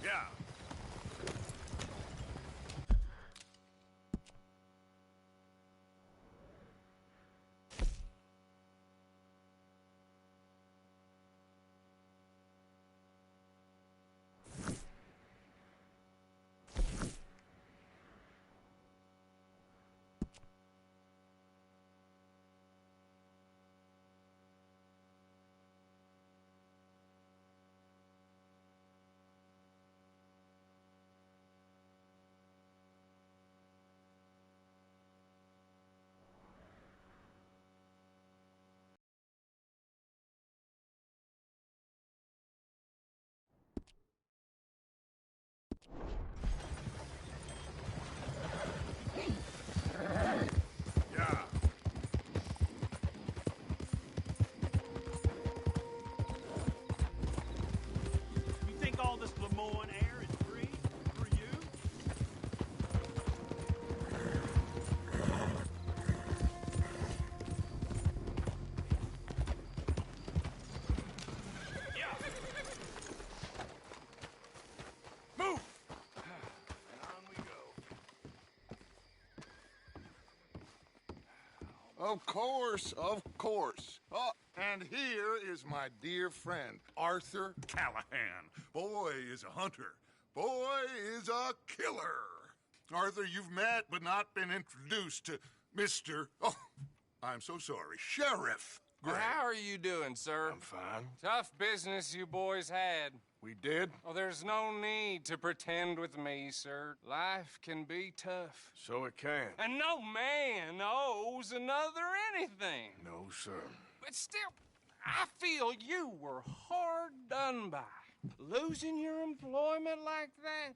Yeah. Yeah. You think all this Lemoyne air is free for you? Move! And on we go. Of course, of course. Oh, and here is my dear friend, Arthur. Callahan. Boy is a hunter. Boy is a killer. Arthur, you've met but not been introduced to Mr. Oh, I'm so sorry. Sheriff Gray. How are you doing, sir? I'm fine. Tough business you boys had. We did? Oh, there's no need to pretend with me, sir. Life can be tough. So it can. And no man owes another anything. No, sir. But still, I feel you were hard done by. Losing your employment like that.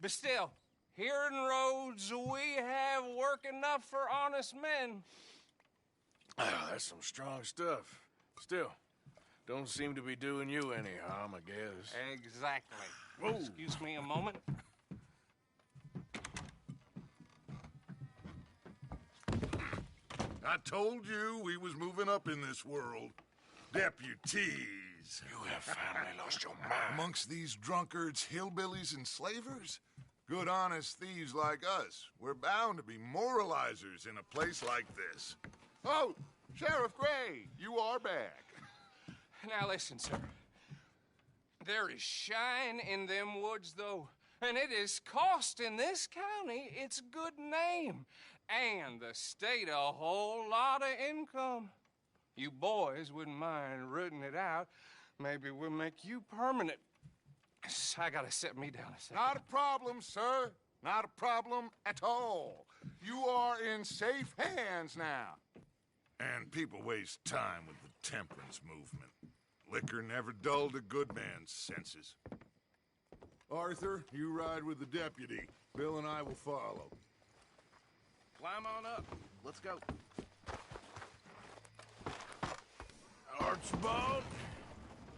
But still, here in Rhodes, we have work enough for honest men. Oh, that's some strong stuff. Still, don't seem to be doing you any harm, I guess. Exactly. Whoa. Excuse me a moment. I told you we was moving up in this world. Deputies. You have finally lost your mind. Amongst these drunkards, hillbillies, and slavers? Good, honest thieves like us. We're bound to be moralizers in a place like this. Oh, Sheriff Gray, you are back. Now listen, sir. There is shine in them woods, though, and it is costing this county its good name and the state a whole lot of income. You boys wouldn't mind rooting it out. Maybe we'll make you permanent. I gotta set me down a second. Not a problem, sir. Not a problem at all. You are in safe hands now. And people waste time with the temperance movement. Liquor never dulled a good man's senses. Arthur, you ride with the deputy. Bill and I will follow. Climb on up. Let's go. Archibald?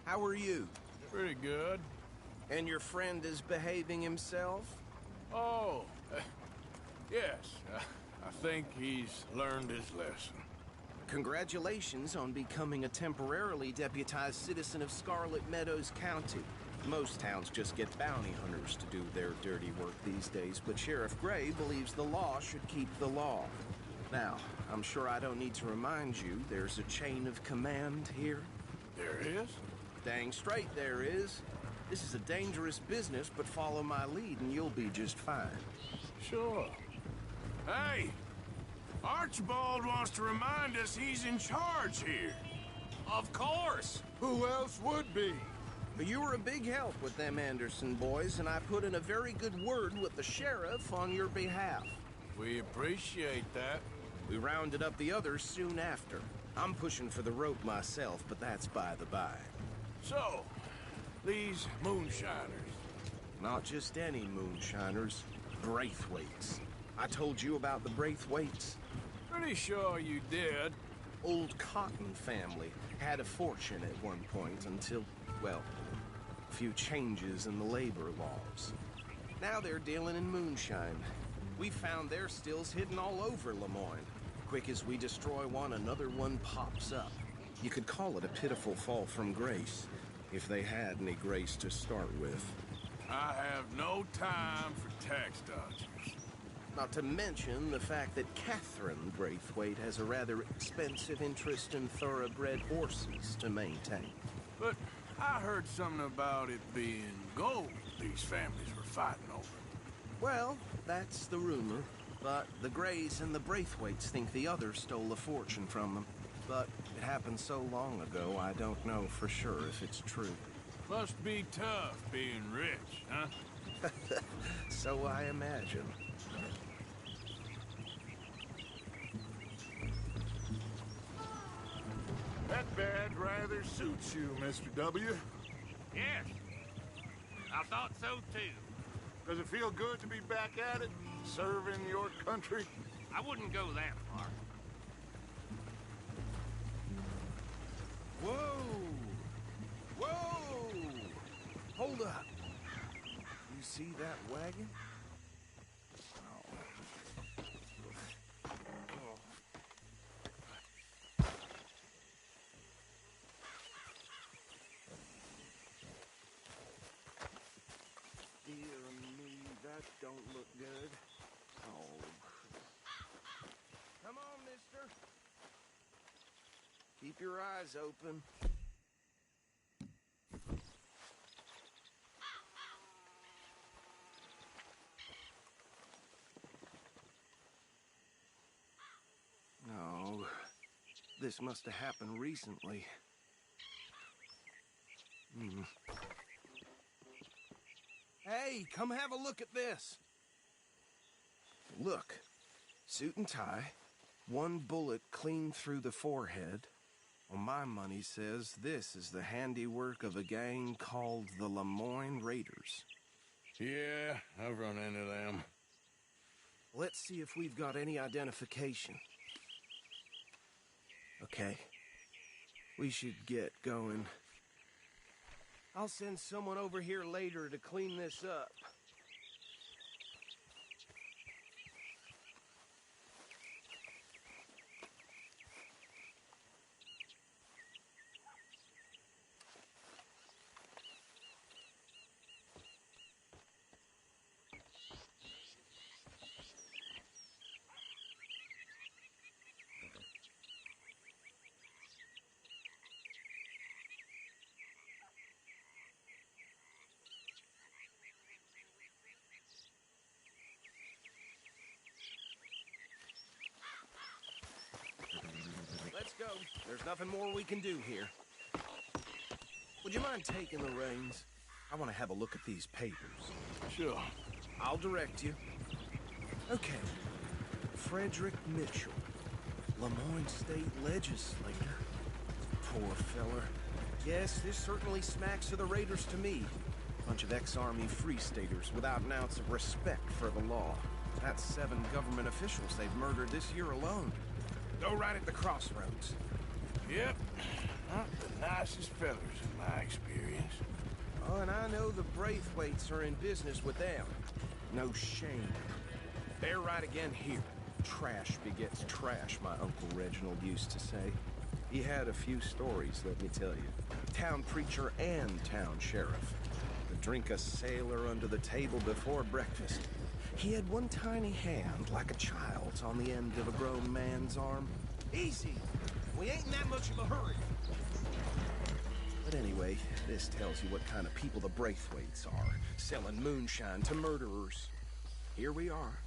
How are you? Pretty good. And your friend is behaving himself? Oh, yes. I think he's learned his lesson. Congratulations on becoming a temporarily deputized citizen of Scarlet Meadows County. Most towns just get bounty hunters to do their dirty work these days, but Sheriff Gray believes the law should keep the law. Now, I'm sure I don't need to remind you there's a chain of command here. There is? Dang straight there is. This is a dangerous business, but follow my lead and you'll be just fine. Sure. Hey! Archibald wants to remind us he's in charge here. Of course. Who else would be? But you were a big help with them Anderson boys, and I put in a very good word with the sheriff on your behalf. We appreciate that. We rounded up the others soon after. I'm pushing for the rope myself, but that's by the by. So, these moonshiners. Not just any moonshiners, Braithwaites. I told you about the Braithwaites. Pretty sure you did. Old Cotton family had a fortune at one point until, well, a few changes in the labor laws. Now they're dealing in moonshine. We found their stills hidden all over Lemoyne. Quick as we destroy one, another one pops up. You could call it a pitiful fall from grace, if they had any grace to start with. I no time for tax dodgers. Not to mention the fact that Catherine Braithwaite has a rather expensive interest in thoroughbred horses to maintain. But I heard something about it being gold these families were fighting over. Well, that's the rumor. But the Greys and the Braithwaites think the others stole a fortune from them. But it happened so long ago, I don't know for sure if it's true. Must be tough being rich, huh? So I imagine. That badge rather suits you, Mr. W. Yes. I thought so, too. Does it feel good to be back at it, serving your country? I wouldn't go that far. Whoa! Whoa! Hold up. You see that wagon? Dear me, that don't look good. Oh. Come on, mister. Keep your eyes open. No, this must have happened recently. Hey, come have a look at this. Look, suit and tie, one bullet clean through the forehead. Well, my money says this is the handiwork of a gang called the Lemoyne Raiders. Yeah, I've run into them. Let's see if we've got any identification. Okay. We should get going. I'll send someone over here later to clean this up. Let's go. There's nothing more we can do here. Would you mind taking the reins? I want to have a look at these papers. Sure. I'll direct you. Okay. Frederick Mitchell, Lemoyne State Legislator. Poor feller. Yes, this certainly smacks of the Raiders to me. Bunch of ex-Army Free Staters without an ounce of respect for the law. That's 7 government officials they've murdered this year alone. Go right at the crossroads. Yep. Not the nicest fellers in my experience. Oh, and I know the Braithwaites are in business with them. No shame. They're right again here. Trash begets trash, my Uncle Reginald used to say. He had a few stories, let me tell you. Town preacher and town sheriff. To drink a sailor under the table before breakfast. He had one tiny hand, like a child's, on the end of a grown man's arm. Easy! We ain't in that much of a hurry. But anyway, this tells you what kind of people the Braithwaites are. Selling moonshine to murderers. Here we are.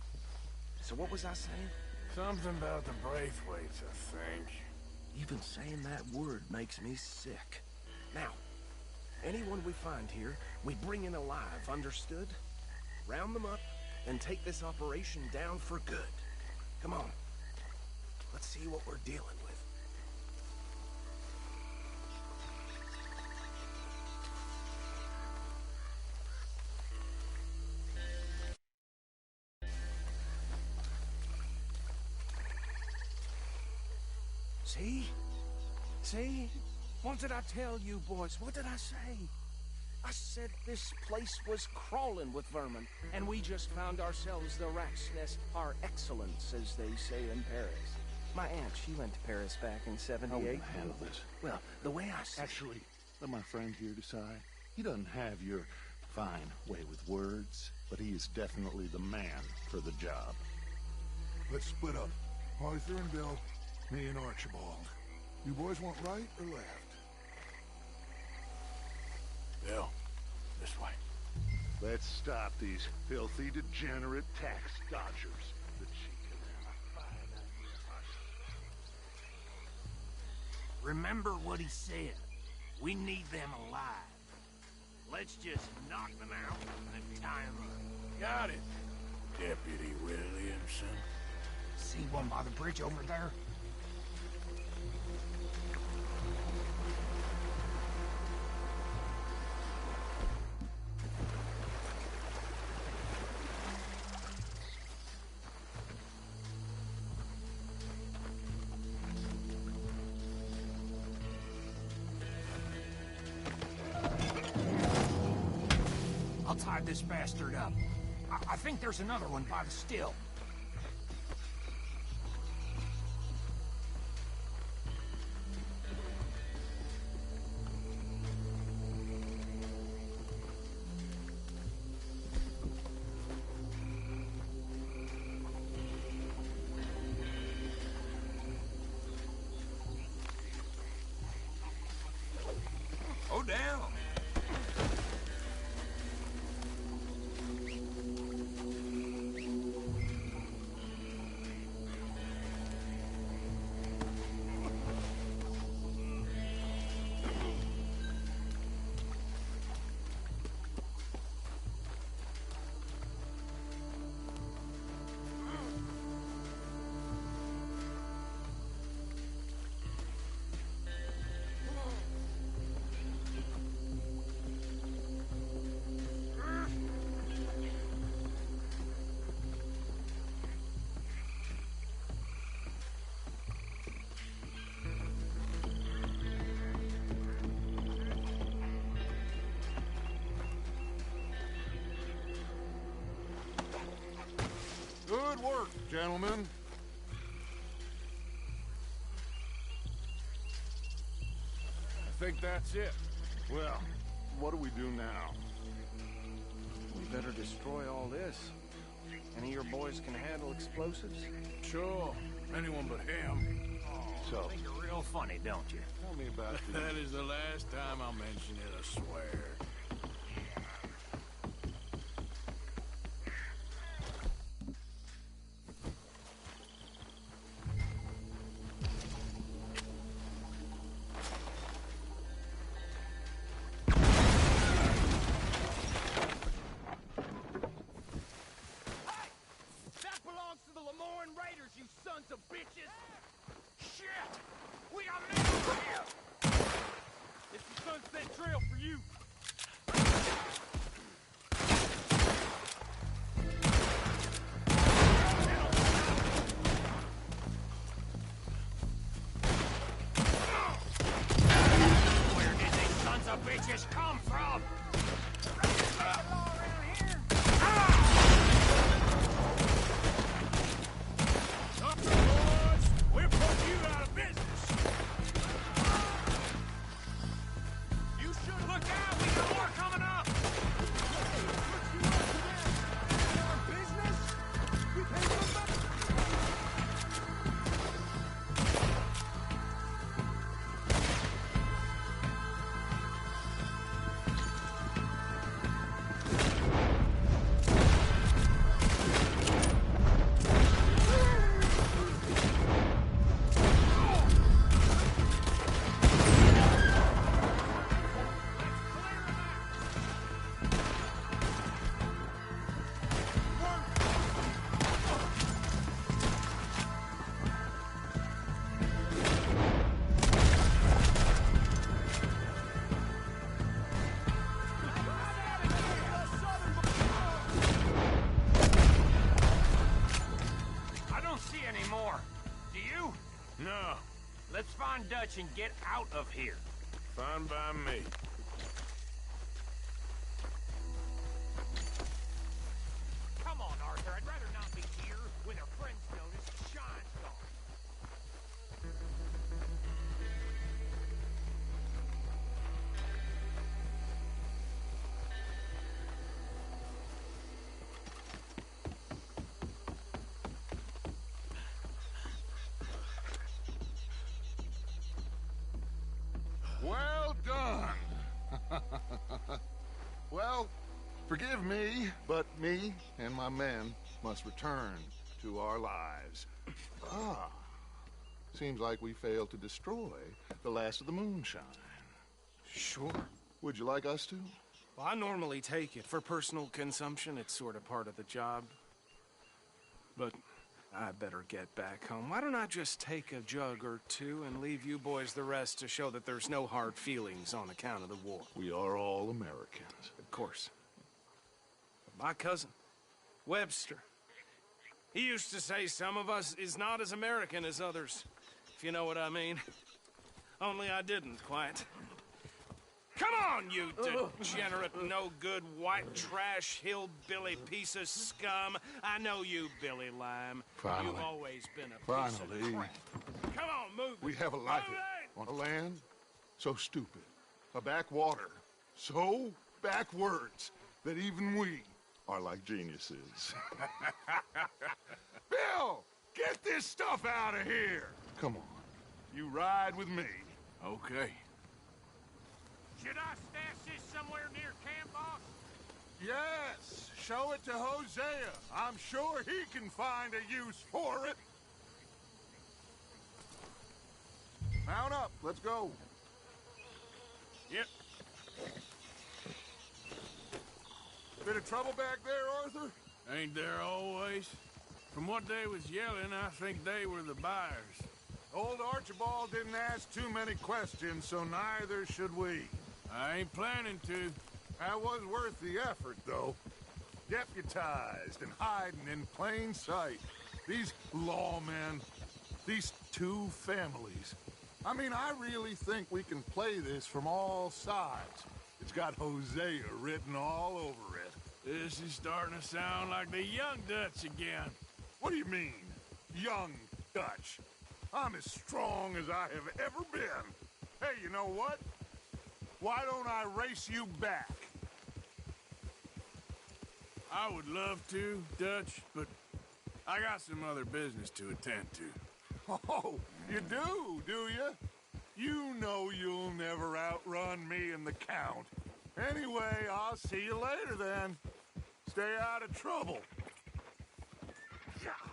So what was I saying? Something about the Braithwaites, I think. Even saying that word makes me sick. Now, anyone we find here, we bring in alive, understood? Round them up, and take this operation down for good. Come on. Let's see what we're dealing with. See? See? What did I tell you, boys? What did I say? I said this place was crawling with vermin, and we just found ourselves the rat's nest par excellence, as they say in Paris. My aunt, she went to Paris back in '78. How will I handle this? Well, the way I see Actually, let my friend here decide. He doesn't have your fine way with words, but he is definitely the man for the job. Let's split up. Arthur and Bill, me and Archibald. You boys want right or left? Bill, this way. Let's stop these filthy, degenerate tax dodgers. The cheek of them. Remember what he said. We need them alive. Let's just knock them out and tie them up. Got it, Deputy Williamson. See one by the bridge over there? I'll tie this bastard up. I think there's another one by the still. Go down. Good work, gentlemen. I think that's it. Well, what do we do now? We better destroy all this. Any of your boys can handle explosives? Sure, anyone but him. So, Think you're real funny, don't you? tell me about the... That is the last time I'll mention it, I swear. That belongs to the Lemoyne Raiders, you sons of bitches! Shit! We got men over here! It's the Sunset Trail for you. Where did these sons of bitches come from? Boys, we're putting you out of business. You should look out. We got more coming up. I don't see any more. Do you? No, Let's find Dutch and get out of here. fine by me. Come on, Arthur. I'd rather not be here when their friends notice Shine's gone. Well, forgive me, but me and my men must return to our lives. Ah, seems like we failed to destroy the last of the moonshine. Sure. Would you like us to? Well, I normally take it. For personal consumption, it's sort of part of the job. But I better get back home. Why don't I just take a jug or two and leave you boys the rest to show that there's no hard feelings on account of the war? We are all Americans. Of course. But my cousin, Webster, he used to say some of us is not as American as others, if you know what I mean. Only I didn't quite. Come on, you degenerate, no-good, white trash, hillbilly piece of scum. I know you, Billy Lime. Finally. You've always been a piece of crap. Come on, move it. We have a life Move it! on a land so stupid, a backwater so backwards that even we are like geniuses. Bill, get this stuff out of here. Come on, you ride with me. Okay. Should I stash this somewhere near camp, boss? Yes, show it to Hosea. I'm sure he can find a use for it. Mount up, let's go. Yep. Bit of trouble back there, Arthur? Ain't there always? From what they was yelling, I think they were the buyers. Old Archibald didn't ask too many questions, so neither should we. I ain't planning to. That was worth the effort, though. Deputized and hiding in plain sight. These lawmen, these two families. I mean, I really think we can play this from all sides. It's got Hosea written all over it. This is starting to sound like the Young Dutch again. What do you mean, young Dutch? I'm as strong as I have ever been. Hey, you know what? Why don't I race you back? I would love to, Dutch, but I got some other business to attend to. Oh, you do you? You know you'll never outrun me and the Count. Anyway, I'll see you later then. Stay out of trouble. Yeah.